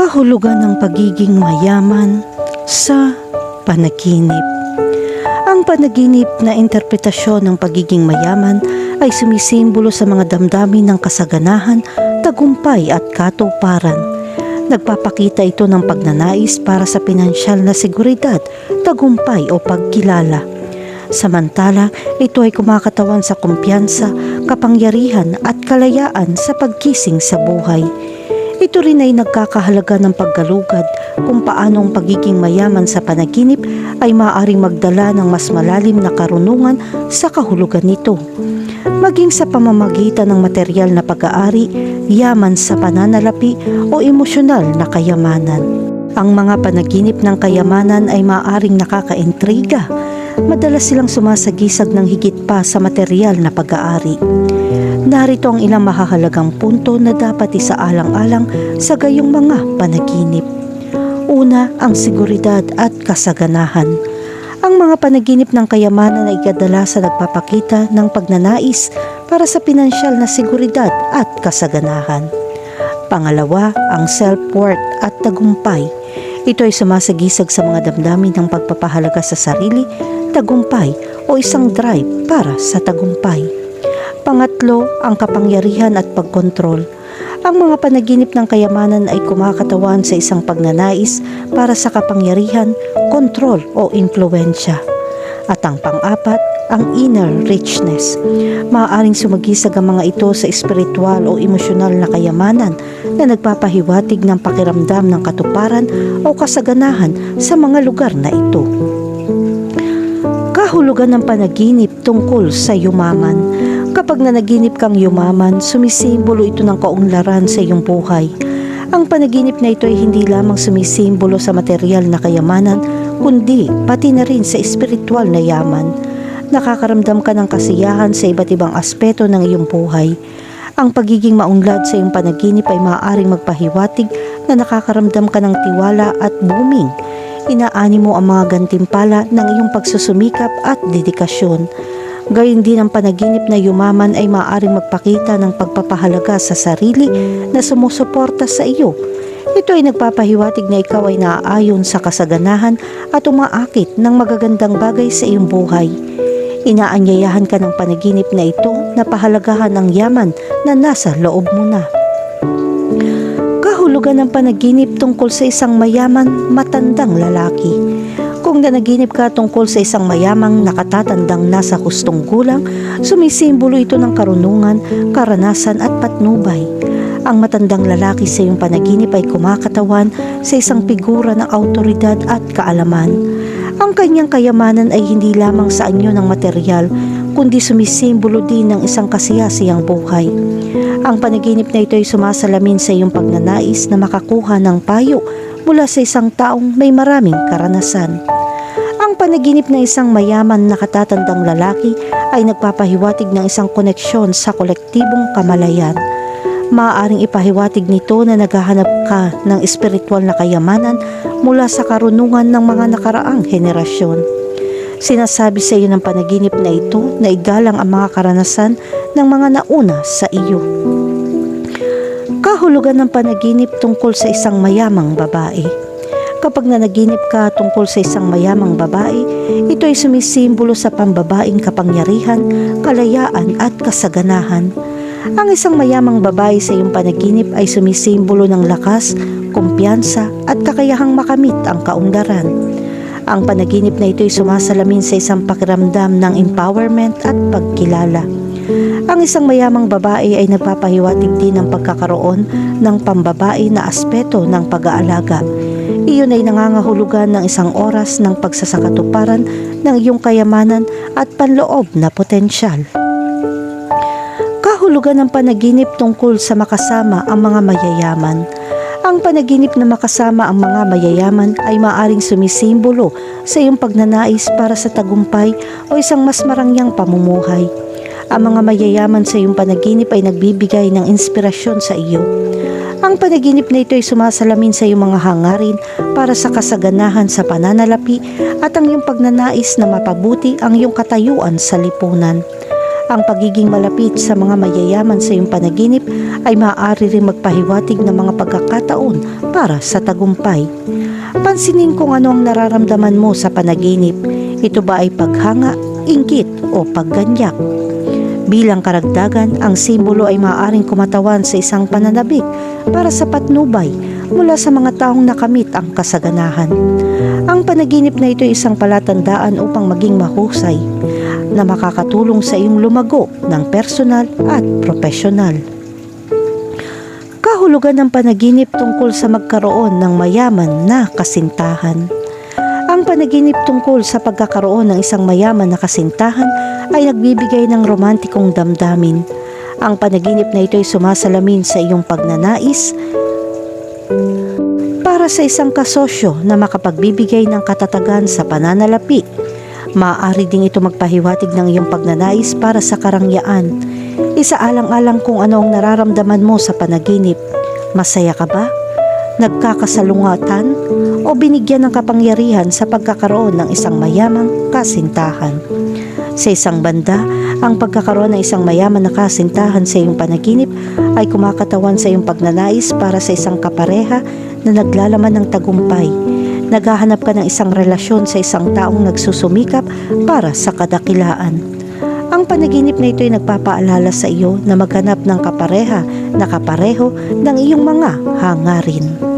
Kahulugan ng pagiging mayaman sa panaginip. Ang panaginip na interpretasyon ng pagiging mayaman ay sumisimbolo sa mga damdamin ng kasaganahan, tagumpay at katuparan. Nagpapakita ito ng pagnanais para sa pinansyal na seguridad, tagumpay o pagkilala. Samantala, ito ay kumakatawan sa kumpiyansa, kapangyarihan at kalayaan sa pagkising sa buhay. Ito rin ay nagkakahalaga ng paggalugad kung paano ang pagiging mayaman sa panaginip ay maaaring magdala ng mas malalim na karunungan sa kahulugan nito. Maging sa pamamagitan ng materyal na pag-aari, yaman sa pananalapi o emosyonal na kayamanan. Ang mga panaginip ng kayamanan ay maaaring nakakaintriga. Madalas silang sumasagisag ng higit pa sa materyal na pag-aari. Narito ang ilang mahahalagang punto na dapat isaalang-alang sa gayong mga panaginip. Una, ang seguridad at kasaganahan. Ang mga panaginip ng kayamanan ay kadalasan nagpapakita ng pagnanais para sa pinansyal na seguridad at kasaganahan. Pangalawa, ang self-worth at tagumpay. Ito ay sumasagisag sa mga damdamin ng pagpapahalaga sa sarili, tagumpay o isang drive para sa tagumpay. Pangatlo, ang kapangyarihan at pagkontrol. Ang mga panaginip ng kayamanan ay kumakatawan sa isang pagnanais para sa kapangyarihan, kontrol o impluwensya. At ang pang-apat, ang inner richness. Maaaring sumagisag ang mga ito sa espiritual o emosyonal na kayamanan na nagpapahiwatig ng pakiramdam ng katuparan o kasaganahan sa mga lugar na ito. Kahulugan ng panaginip tungkol sa yumaman. Kapag nanaginip kang yumaman, sumisimbolo ito ng kaunlaran sa iyong buhay. Ang panaginip na ito ay hindi lamang sumisimbolo sa materyal na kayamanan, kundi pati na rin sa espiritual na yaman. Nakakaramdam ka ng kasiyahan sa iba't ibang aspeto ng iyong buhay. Ang pagiging maunlad sa iyong panaginip ay maaaring magpahiwatig na nakakaramdam ka ng tiwala at booming. Inaani mo ang mga gantimpala ng iyong pagsusumikap at dedikasyon. Gayun din ang panaginip na yumaman ay maaaring magpakita ng pagpapahalaga sa sarili na sumusuporta sa iyo. Ito ay nagpapahiwatig na ikaw ay naaayon sa kasaganahan at umaakit ng magagandang bagay sa iyong buhay. Inaanyayahan ka ng panaginip na ito na pahalagahan ang yaman na nasa loob mo na. Kahulugan ng panaginip tungkol sa isang mayaman, matandang lalaki. Kung nanaginip ka tungkol sa isang mayamang nakatatandang nasa hustong gulang, sumisimbolo ito ng karunungan, karanasan at patnubay. Ang matandang lalaki sa iyong panaginip ay kumakatawan sa isang figura ng autoridad at kaalaman. Ang kanyang kayamanan ay hindi lamang sa anyo ng material, kundi sumisimbolo din ng isang kasiyasiyang buhay. Ang panaginip na ito ay sumasalamin sa iyong pagnanais na makakuha ng payo mula sa isang taong may maraming karanasan. Ang panaginip ng isang mayaman na katatandang lalaki ay nagpapahiwatig ng isang koneksyon sa kolektibong kamalayan. Maaaring ipahiwatig nito na naghahanap ka ng espiritual na kayamanan mula sa karunungan ng mga nakaraang henerasyon. Sinasabi sa iyo ng panaginip na ito na igalang ang mga karanasan ng mga nauna sa iyo. Kahulugan ng panaginip tungkol sa isang mayamang babae. Kapag nanaginip ka tungkol sa isang mayamang babae, ito ay sumisimbolo sa pambabaing kapangyarihan, kalayaan at kasaganahan. Ang isang mayamang babae sa iyong panaginip ay sumisimbolo ng lakas, kumpiyansa at kakayahang makamit ang kaunlaran. Ang panaginip na ito ay sumasalamin sa isang pakiramdam ng empowerment at pagkilala. Ang isang mayamang babae ay nagpapahiwatig din ng pagkakaroon ng pambabae na aspeto ng pag-aalaga. Iyon ay nangangahulugan ng isang oras ng pagsasakatuparan ng iyong kayamanan at panloob na potensyal. Kahulugan ng panaginip tungkol sa makasama ang mga mayayaman. Ang panaginip na makasama ang mga mayayaman ay maaaring sumisimbolo sa iyong pagnanais para sa tagumpay o isang mas marangyang pamumuhay. Ang mga mayayaman sa iyong panaginip ay nagbibigay ng inspirasyon sa iyo. Ang panaginip na ito ay sumasalamin sa iyong mga hangarin para sa kasaganahan sa pananalapi at ang iyong pagnanais na mapabuti ang iyong katayuan sa lipunan. Ang pagiging malapit sa mga mayayaman sa iyong panaginip ay maaari rin magpahiwatig ng mga pagkakataon para sa tagumpay. Pansinin kung ano ang nararamdaman mo sa panaginip. Ito ba ay paghanga, inggit o pagganyak? Bilang karagdagan, ang simbolo ay maaaring kumatawan sa isang pananabik para sa patnubay mula sa mga taong nakamit ang kasaganahan. Ang panaginip na ito ay isang palatandaan upang maging mahusay na makakatulong sa iyong lumago ng personal at profesional. Kahulugan ng panaginip tungkol sa magkaroon ng mayaman na kasintahan. Ang panaginip tungkol sa pagkakaroon ng isang mayaman na kasintahan ay nagbibigay ng romantikong damdamin. Ang panaginip na ito ay sumasalamin sa iyong pagnanais para sa isang kasosyo na makapagbibigay ng katatagan sa pananalapi. Maaari ding ito magpahiwatig ng iyong pagnanais para sa karangyaan. Isaalang-alang kung ano ang nararamdaman mo sa panaginip. Masaya ka ba? Nagkakasalungatan? O binigyan ng kapangyarihan sa pagkakaroon ng isang mayamang kasintahan? Sa isang banda, ang pagkakaroon ng isang mayaman na kasintahan sa iyong panaginip ay kumakatawan sa iyong pagnanais para sa isang kapareha na naglalaman ng tagumpay. Naghahanap ka ng isang relasyon sa isang taong nagsusumikap para sa kadakilaan. Ang panaginip na ito ay nagpapaalala sa iyo na maghanap ng kapareha na kapareho ng iyong mga hangarin.